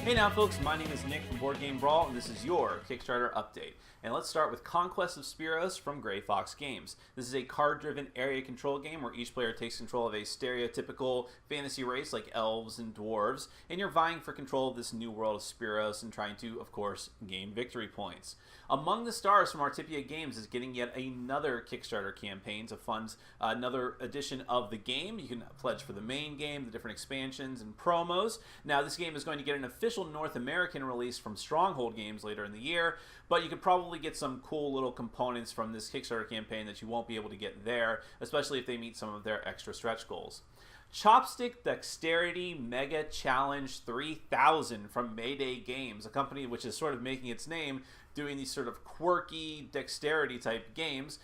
Hey now folks, my name is Nick from Board Game Brawl, and this is your Kickstarter update. And let's start with Conquest of Spyros from Grey Fox Games. This is a card-driven area control game where each player takes control of a stereotypical fantasy race like elves and dwarves, and you're vying for control of this new world of Spyros and trying to, of course, gain victory points. Among the stars from Artipia Games is getting yet another Kickstarter campaign to fund another edition of the game. You can pledge for the main game, the different expansions and promos. Now this game is going to get an official North American release from Stronghold Games later in the year, but you could probably get some cool little components from this Kickstarter campaign that you won't be able to get there, especially if they meet some of their extra stretch goals. Chopstick Dexterity Mega Challenge 3000 from Mayday Games, a company which is sort of making its name doing these sort of quirky dexterity type games.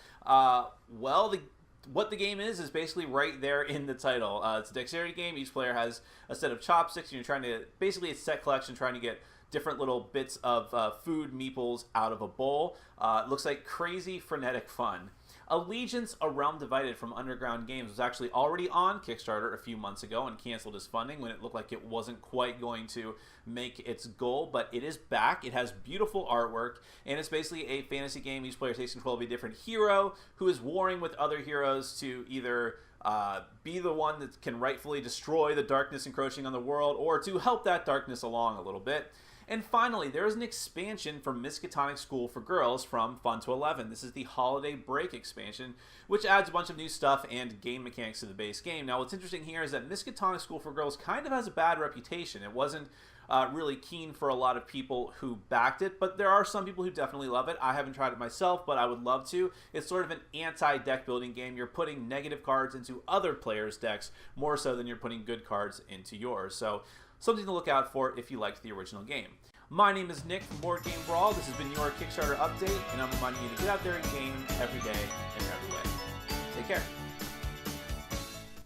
What the game is basically right there in the title. It's a dexterity game. Each player has a set of chopsticks, and you're trying to, basically it's set collection, trying to get different little bits of food meeples out of a bowl. It looks like crazy, frenetic fun. Allegiance: A Realm Divided from Underground Games was actually already on Kickstarter a few months ago and canceled its funding when it looked like it wasn't quite going to make its goal, but it is back. It has beautiful artwork, and it's basically a fantasy game. Each player takes control of a different hero who is warring with other heroes to either be the one that can rightfully destroy the darkness encroaching on the world, or to help that darkness along a little bit. And finally, there is an expansion for Miskatonic School for Girls from Fun to 11. This is the Holiday Break expansion, which adds a bunch of new stuff and game mechanics to the base game. Now, what's interesting here is that Miskatonic School for Girls kind of has a bad reputation. It wasn't really keen for a lot of people who backed it, but there are some people who definitely love it. I haven't tried it myself, but I would love to. It's sort of an anti-deck building game. You're putting negative cards into other players' decks more so than you're putting good cards into yours. So something to look out for if you liked the original game. My name is Nick from Board Game Brawl. This has been your Kickstarter update, and I'm reminding you to get out there and game every day in every way. Take care.